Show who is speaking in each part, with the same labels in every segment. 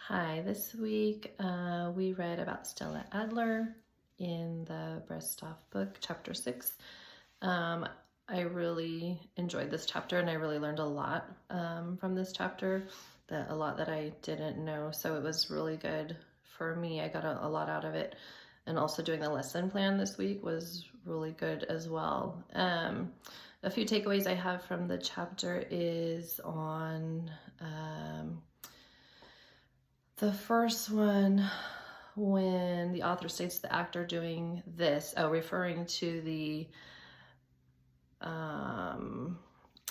Speaker 1: Hi, this week we read about Stella Adler in the Brestoff book, chapter 6. I really enjoyed this chapter and I really learned a lot from this chapter, a lot that I didn't know. So it was really good for me. I got a lot out of it. And also doing the lesson plan this week was really good as well. A few takeaways I have from the chapter is on the first one, when the author states the actor doing this, referring to the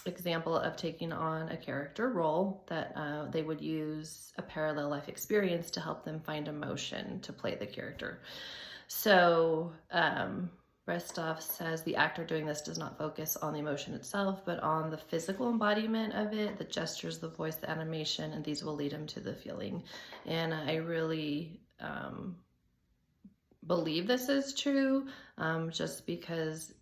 Speaker 1: example of taking on a character role, that they would use a parallel life experience to help them find emotion to play the character. So Brestoff says the actor doing this does not focus on the emotion itself, but on the physical embodiment of it, the gestures, the voice, the animation, and these will lead him to the feeling. And I really believe this is true, just because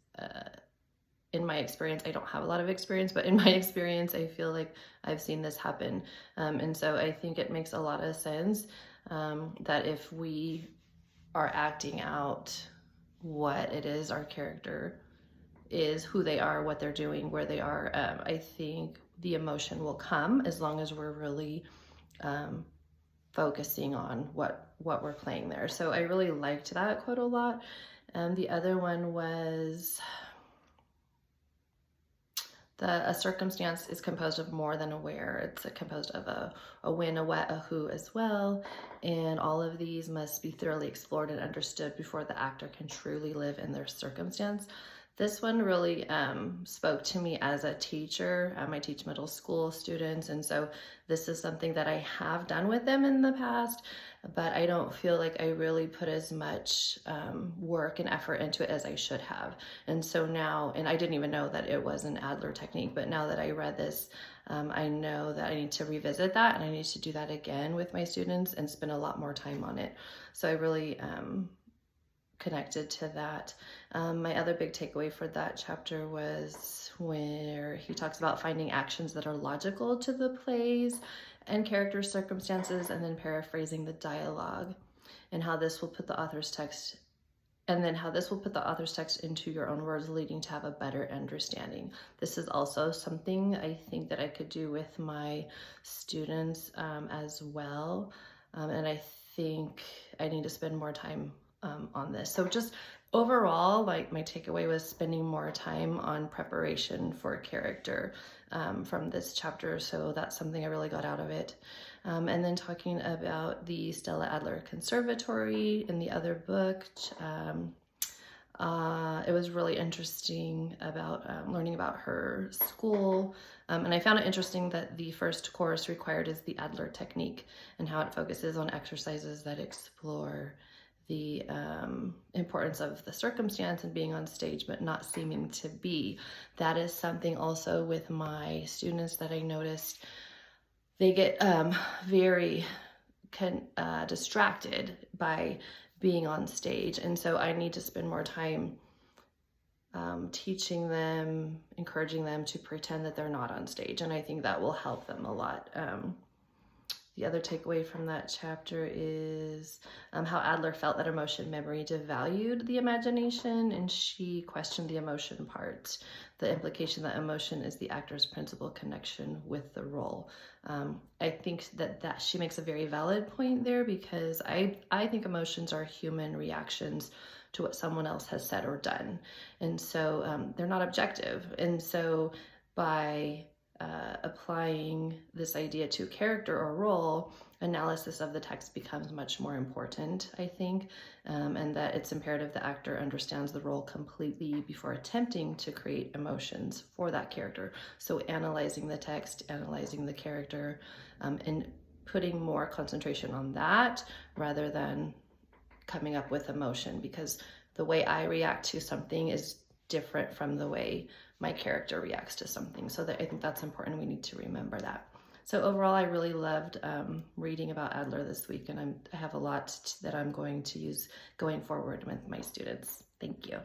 Speaker 1: in my experience, I don't have a lot of experience, but in my experience, I feel like I've seen this happen. And so I think it makes a lot of sense that if we are acting out what it is our character is, who they are, what they're doing, where they are, I think the emotion will come as long as we're really focusing on what we're playing there. So I really liked that quote a lot. The other one was a circumstance is composed of more than a where. It's composed of a when, a what, a who as well. And all of these must be thoroughly explored and understood before the actor can truly live in their circumstance. This one really spoke to me as a teacher. I teach middle school students, and so this is something that I have done with them in the past, but I don't feel like I really put as much work and effort into it as I should have. And so now, and I didn't even know that it was an Adler technique, but now that I read this, I know that I need to revisit that, and I need to do that again with my students and spend a lot more time on it. So I really connected to that. My other big takeaway for that chapter was where he talks about finding actions that are logical to the plays and character circumstances, and then paraphrasing the dialogue, and how this will put the author's text into your own words, leading to have a better understanding. This is also something I think that I could do with my students as well. And I think I need to spend more time on this. So just overall, like, my takeaway was spending more time on preparation for character from this chapter. So that's something I really got out of it. And then talking about the Stella Adler Conservatory in the other book, it was really interesting about learning about her school. And I found it interesting that the first course required is the Adler technique, and how it focuses on exercises that explore the importance of the circumstance and being on stage, but not seeming to be. That is something also with my students that I noticed. They get very distracted by being on stage. And so I need to spend more time teaching them, encouraging them to pretend that they're not on stage. And I think that will help them a lot. The other takeaway from that chapter is how Adler felt that emotion memory devalued the imagination, and she questioned the emotion part, the implication that emotion is the actor's principal connection with the role. I think that she makes a very valid point there, because I think emotions are human reactions to what someone else has said or done. And so they're not objective. And so by applying this idea to character or role, analysis of the text becomes much more important, I think, and that it's imperative the actor understands the role completely before attempting to create emotions for that character. So analyzing the text, analyzing the character, and putting more concentration on that rather than coming up with emotion, because the way I react to something is different from the way my character reacts to something. So I think that's important. We need to remember that. So overall, I really loved reading about Adler this week, and I have a lot that I'm going to use going forward with my students. Thank you.